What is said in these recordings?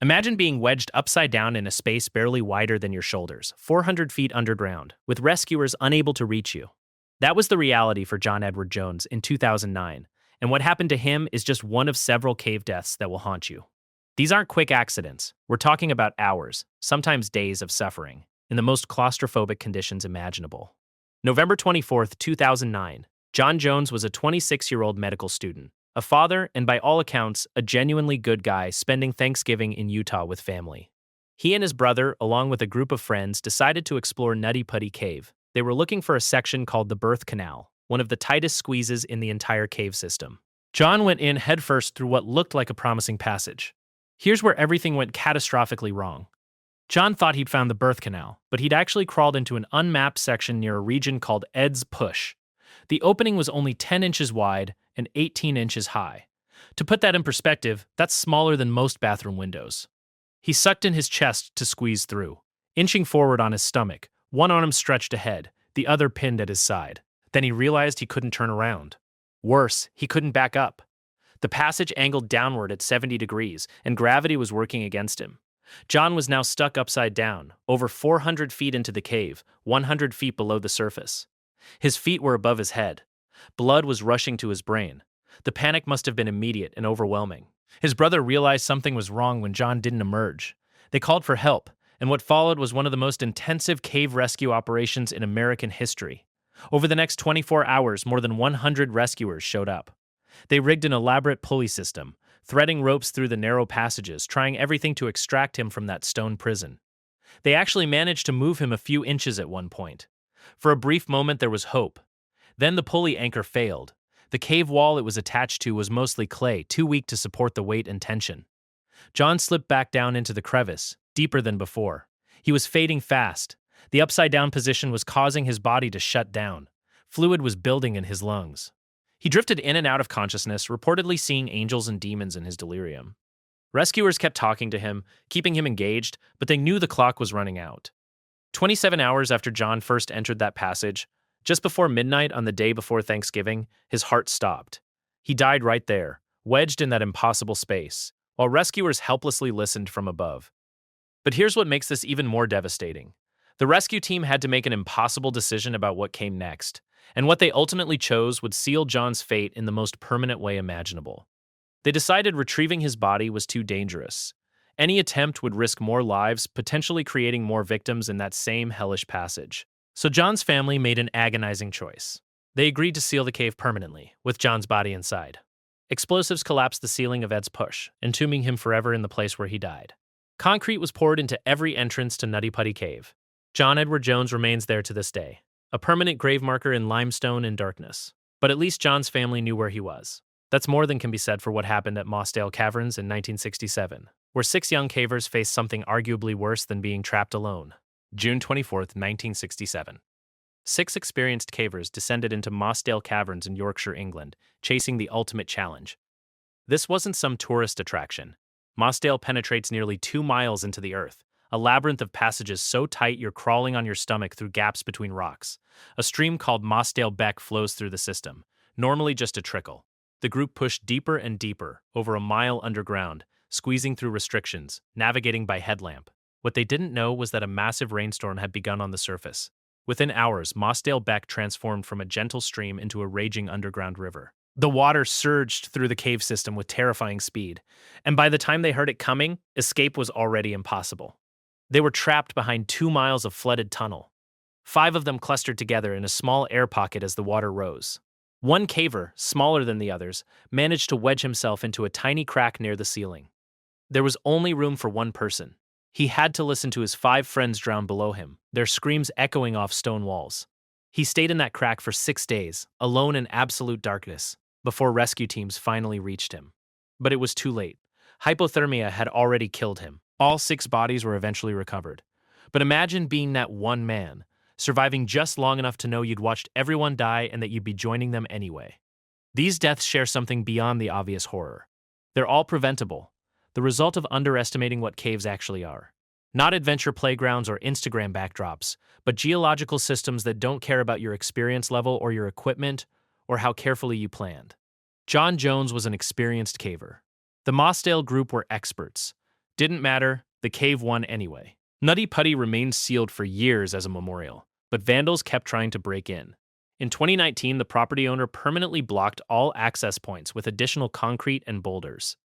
Imagine being wedged upside down in a space barely wider than your shoulders, 400 feet underground, with rescuers unable to reach you. That was the reality for John Edward Jones in 2009, and what happened to him is just one of several cave deaths that will haunt you. These aren't quick accidents. We're talking about hours, sometimes days of suffering, in the most claustrophobic conditions imaginable. November 24th, 2009, John Jones was a 26-year-old medical student, a father, and by all accounts, a genuinely good guy spending Thanksgiving in Utah with family. He and his brother, along with a group of friends, decided to explore Nutty Putty Cave. They were looking for a section called the Birth Canal, one of the tightest squeezes in the entire cave system. John went in headfirst through what looked like a promising passage. Here's where everything went catastrophically wrong. John thought he'd found the birth canal, but he'd actually crawled into an unmapped section near a region called Ed's Push. The opening was only 10 inches wide and 18 inches high. To put that in perspective, that's smaller than most bathroom windows. He sucked in his chest to squeeze through, inching forward on his stomach, one arm stretched ahead, the other pinned at his side. Then he realized he couldn't turn around. Worse, he couldn't back up. The passage angled downward at 70 degrees, and gravity was working against him. John was now stuck upside down, over 400 feet into the cave, 100 feet below the surface. His feet were above his head. Blood was rushing to his brain. The panic must have been immediate and overwhelming. His brother realized something was wrong when John didn't emerge. They called for help, and what followed was one of the most intensive cave rescue operations in American history. Over the next 24 hours, more than 100 rescuers showed up. They rigged an elaborate pulley system, threading ropes through the narrow passages, trying everything to extract him from that stone prison. They actually managed to move him a few inches at one point. For a brief moment, there was hope. Then the pulley anchor failed. The cave wall it was attached to was mostly clay, too weak to support the weight and tension. John slipped back down into the crevice, deeper than before. He was fading fast. The upside-down position was causing his body to shut down. Fluid was building in his lungs. He drifted in and out of consciousness, reportedly seeing angels and demons in his delirium. Rescuers kept talking to him, keeping him engaged, but they knew the clock was running out. 27 hours after John first entered that passage, just before midnight on the day before Thanksgiving, his heart stopped. He died right there, wedged in that impossible space, while rescuers helplessly listened from above. But here's what makes this even more devastating. The rescue team had to make an impossible decision about what came next, and what they ultimately chose would seal John's fate in the most permanent way imaginable. They decided retrieving his body was too dangerous. Any attempt would risk more lives, potentially creating more victims in that same hellish passage. So John's family made an agonizing choice. They agreed to seal the cave permanently, with John's body inside. Explosives collapsed the ceiling of Ed's Push, entombing him forever in the place where he died. Concrete was poured into every entrance to Nutty Putty Cave. John Edward Jones remains there to this day, a permanent grave marker in limestone and darkness. But at least John's family knew where he was. That's more than can be said for what happened at Mossdale Caverns in 1967, where 6 young cavers faced something arguably worse than being trapped alone. June 24th, 1967. 6 experienced cavers descended into Mossdale Caverns in Yorkshire, England, chasing the ultimate challenge. This wasn't some tourist attraction. Mossdale penetrates nearly 2 miles into the earth, a labyrinth of passages so tight you're crawling on your stomach through gaps between rocks. A stream called Mossdale Beck flows through the system, normally just a trickle. The group pushed deeper and deeper, over a mile underground, squeezing through restrictions, navigating by headlamp. What they didn't know was that a massive rainstorm had begun on the surface. Within hours, Mossdale Beck transformed from a gentle stream into a raging underground river. The water surged through the cave system with terrifying speed, and by the time they heard it coming, escape was already impossible. They were trapped behind 2 miles of flooded tunnel. 5 of them clustered together in a small air pocket as the water rose. One caver, smaller than the others, managed to wedge himself into a tiny crack near the ceiling. There was only room for one person. He had to listen to his 5 friends drown below him, their screams echoing off stone walls. He stayed in that crack for 6 days, alone in absolute darkness, before rescue teams finally reached him. But it was too late. Hypothermia had already killed him. All 6 bodies were eventually recovered. But imagine being that one man, surviving just long enough to know you'd watched everyone die and that you'd be joining them anyway. These deaths share something beyond the obvious horror. They're all preventable, the result of underestimating what caves actually are. Not adventure playgrounds or Instagram backdrops, but geological systems that don't care about your experience level or your equipment or how carefully you planned. John Jones was an experienced caver. The Mossdale group were experts, Didn't matter, the cave won anyway. Nutty Putty remained sealed for years as a memorial, but vandals kept trying to break in. In 2019, the property owner permanently blocked all access points with additional concrete and boulders.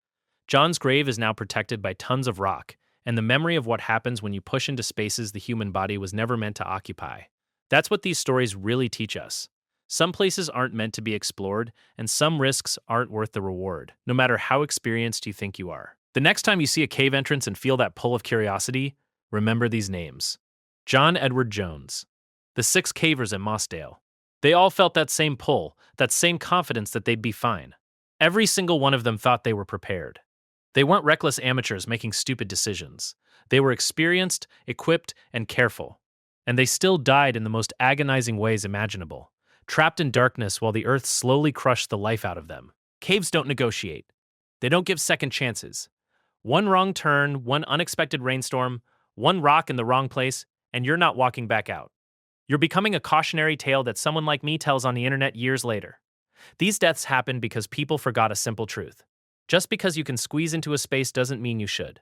John's grave is now protected by tons of rock, and the memory of what happens when you push into spaces the human body was never meant to occupy. That's what these stories really teach us. Some places aren't meant to be explored, and some risks aren't worth the reward, no matter how experienced you think you are. The next time you see a cave entrance and feel that pull of curiosity, remember these names. John Edward Jones. The 6 cavers at Mossdale. They all felt that same pull, that same confidence that they'd be fine. Every single one of them thought they were prepared. They weren't reckless amateurs making stupid decisions. They were experienced, equipped, and careful. And they still died in the most agonizing ways imaginable, trapped in darkness while the earth slowly crushed the life out of them. Caves don't negotiate. They don't give second chances. One wrong turn, one unexpected rainstorm, one rock in the wrong place, and you're not walking back out. You're becoming a cautionary tale that someone like me tells on the internet years later. These deaths happen because people forgot a simple truth. Just because you can squeeze into a space doesn't mean you should.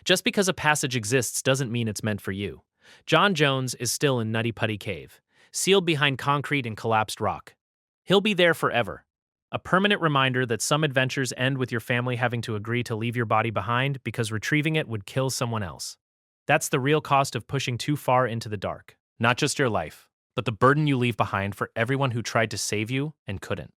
Just because a passage exists doesn't mean it's meant for you. John Jones is still in Nutty Putty Cave, sealed behind concrete and collapsed rock. He'll be there forever. A permanent reminder that some adventures end with your family having to agree to leave your body behind because retrieving it would kill someone else. That's the real cost of pushing too far into the dark. Not just your life, but the burden you leave behind for everyone who tried to save you and couldn't.